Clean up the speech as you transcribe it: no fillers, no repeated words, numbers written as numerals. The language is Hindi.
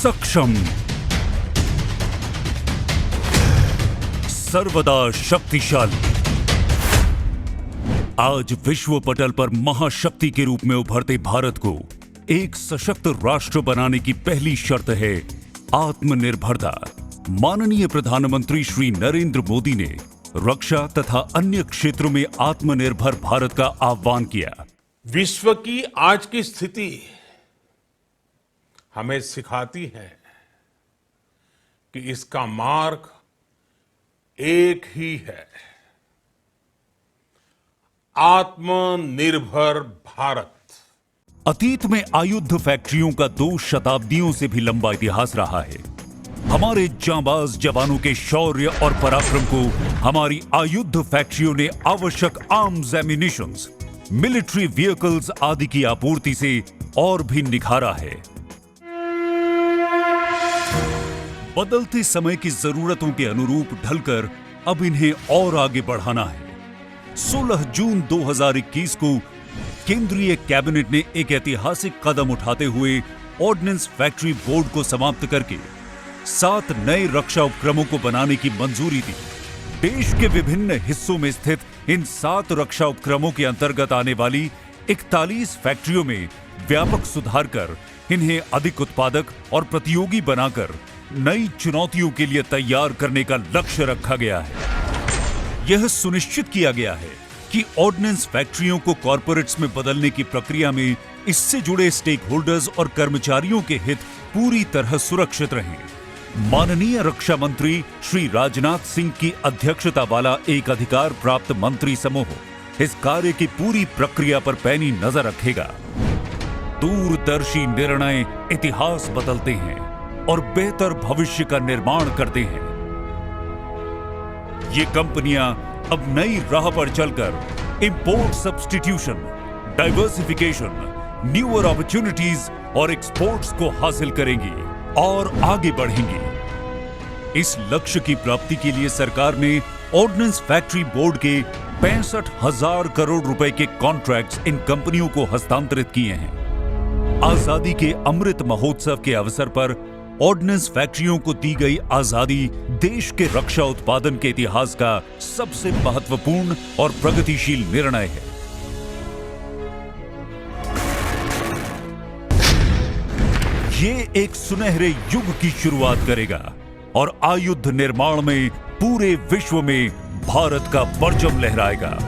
सक्षम, सर्वदा शक्तिशाली। आज विश्व पटल पर महाशक्ति के रूप में उभरते भारत को एक सशक्त राष्ट्र बनाने की पहली शर्त है आत्मनिर्भरता। माननीय प्रधानमंत्री श्री नरेंद्र मोदी ने रक्षा तथा अन्य क्षेत्रों में आत्मनिर्भर भारत का आह्वान किया। विश्व की आज की स्थिति हमें सिखाती है कि इसका मार्ग एक ही है, आत्मनिर्भर भारत। अतीत में आयुध फैक्ट्रियों का 2 शताब्दियों से भी लंबा इतिहास रहा है। हमारे जांबाज जवानों के शौर्य और पराक्रम को हमारी आयुध फैक्ट्रियों ने आवश्यक आर्म्स, एम्युनिशंस, मिलिट्री व्हीकल्स आदि की आपूर्ति से और भी निखारा है। बदलते समय की जरूरतों के अनुरूप ढलकर अब इन्हें और आगे बढ़ाना है। 16 जून 2021 को केंद्रीय कैबिनेट ने एक ऐतिहासिक कदम उठाते हुए ऑर्डिनेंस फैक्ट्री बोर्ड को समाप्त करके 7 नए रक्षा उपक्रमों को बनाने की मंजूरी दी। देश के विभिन्न हिस्सों में स्थित इन 7 रक्षा उपक्रमों के अंतर्गत आने वाली 41 फैक्ट्रियों में व्यापक सुधार कर इन्हें अधिक उत्पादक और प्रतियोगी बनाकर नई चुनौतियों के लिए तैयार करने का लक्ष्य रखा गया है। यह सुनिश्चित किया गया है कि ऑर्डिनेंस फैक्ट्रियों को कॉर्पोरेट्स में बदलने की प्रक्रिया में इससे जुड़े स्टेक होल्डर्स और कर्मचारियों के हित पूरी तरह सुरक्षित रहें। माननीय रक्षा मंत्री श्री राजनाथ सिंह की अध्यक्षता वाला एक अधिकार प्राप्त मंत्री समूह इस कार्य की पूरी प्रक्रिया पर पैनी नजर रखेगा। दूरदर्शी निर्णय इतिहास बदलते हैं और बेहतर भविष्य का निर्माण करते हैं। ये कंपनियां अब नई राह पर चलकर import substitution, diversification, newer opportunities और एक्सपोर्ट्स को हासिल करेंगी और आगे बढ़ेंगी। इस लक्ष्य की प्राप्ति के लिए सरकार ने ऑर्डिनेंस फैक्ट्री बोर्ड के 65,000 करोड़ रुपए के कॉन्ट्रैक्ट्स इन कंपनियों को हस्तांतरित किए हैं। आजादी के अमृत महोत्सव के अवसर पर ऑर्डिनेंस फैक्ट्रियों को दी गई आजादी देश के रक्षा उत्पादन के इतिहास का सबसे महत्वपूर्ण और प्रगतिशील निर्णय है। ये एक सुनहरे युग की शुरुआत करेगा और आयुध निर्माण में पूरे विश्व में भारत का परचम लहराएगा।